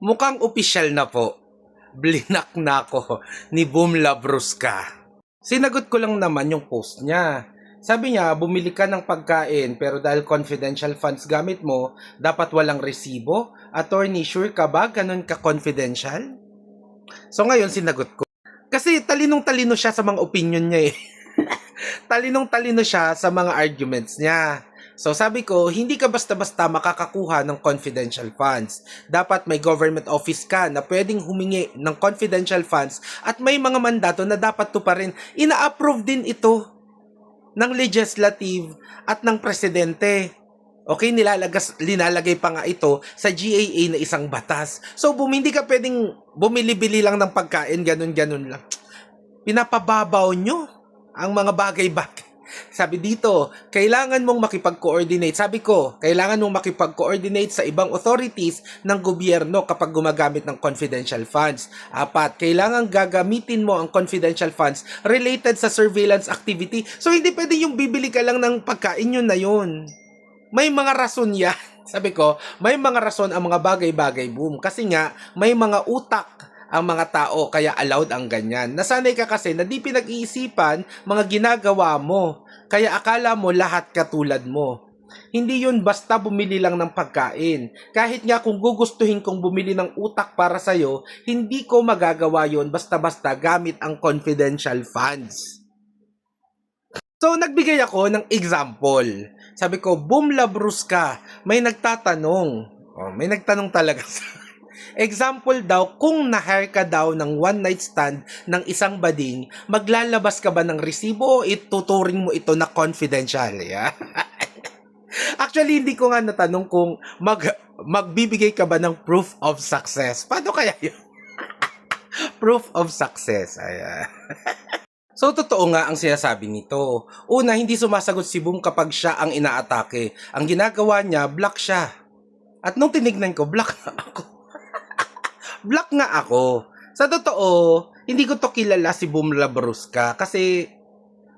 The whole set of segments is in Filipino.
Mukhang opisyal na po. Blinak na ako ni Boom Labrusca. Sinagot ko lang naman yung post niya. Sabi niya, bumili ka ng pagkain pero dahil confidential funds gamit mo, dapat walang resibo? Attorney, sure ka ba? Ganun ka confidential? So ngayon sinagot ko. Kasi talinong-talino siya sa mga opinion niya eh. Talinong-talino siya sa mga arguments niya. So sabi ko, hindi ka basta-basta makakakuha ng confidential funds. Dapat may government office ka na pwedeng humingi ng confidential funds at may mga mandato na dapat tuparin. Ina-approve din ito ng legislative at ng presidente. Okay, linalagay pa nga ito sa GAA na isang batas. So hindi ka pwedeng bumili-bili lang ng pagkain, ganun-ganun lang. Pinapababaw nyo ang mga bagay-bagay. Sabi dito, kailangan mong makipag-coordinate. Sabi ko, kailangan mong makipag-coordinate sa ibang authorities ng gobyerno kapag gumagamit ng confidential funds. 4, kailangan gagamitin mo ang confidential funds related sa surveillance activity. So, hindi pwede yung bibili ka lang ng pagkain yun na yun. May mga rason yan. Sabi ko, may mga rason ang mga bagay-bagay, boom. Kasi nga, may mga utak ang mga tao, kaya allowed ang ganyan. Nasanay ka kasi na di pinag-iisipan mga ginagawa mo. Kaya akala mo lahat katulad mo. Hindi yun basta bumili lang ng pagkain. Kahit nga kung gugustuhin kong bumili ng utak para sa'yo, hindi ko magagawa yun basta-basta gamit ang confidential funds. So, nagbigay ako ng example. Sabi ko, Boom Labrusca, may nagtatanong. May nagtanong talaga sa example daw, kung na-hire ka daw ng one night stand ng isang bading, maglalabas ka ba ng resibo o ituturing mo ito na confidential? Yeah? Actually, hindi ko nga natanong kung magbibigay ka ba ng proof of success. Paano kaya yun? Proof of success. Ayan. So, totoo nga ang sinasabi nito. Una, hindi sumasagot si Boom kapag siya ang inaatake. Ang ginagawa niya, block siya. At nung tinignan ko, block na ako. Block nga ako. Sa totoo, hindi ko to kilala si Boom Labrusca kasi,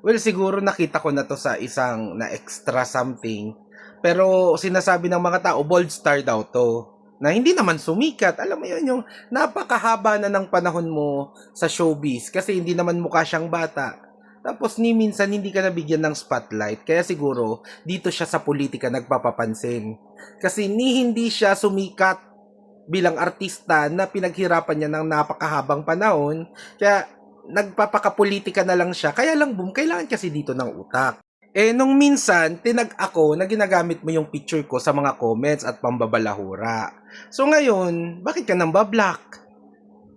well, siguro nakita ko na to sa isang na extra something. Pero sinasabi ng mga tao, bold star daw to. Na hindi naman sumikat. Alam mo yun, yung napakahaba na ng panahon mo sa showbiz kasi hindi naman mukha siyang bata. Tapos ni minsan hindi ka nabigyan ng spotlight. Kaya siguro, dito siya sa politika nagpapapansin. Kasi hindi siya sumikat bilang artista na pinaghirapan niya ng napakahabang panahon, kaya nagpapakapolitika na lang siya. Kaya lang, Boom, kailangan kasi dito ng utak. Nung minsan, tinag ako na ginagamit mo yung picture ko sa mga comments at pambabalahura. So ngayon, bakit ka nang bablock?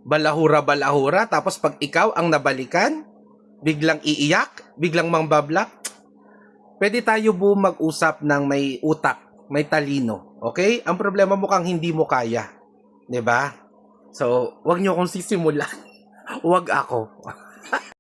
Balahura-balahura, tapos pag ikaw ang nabalikan, biglang iiyak, biglang mambablock. Pwede tayo, Boom, mag-usap ng may utak, may talino. Okay? Ang problema mukhang hindi mo kaya. 'Di ba? So, wag niyo akong sisimulan. Wag ako.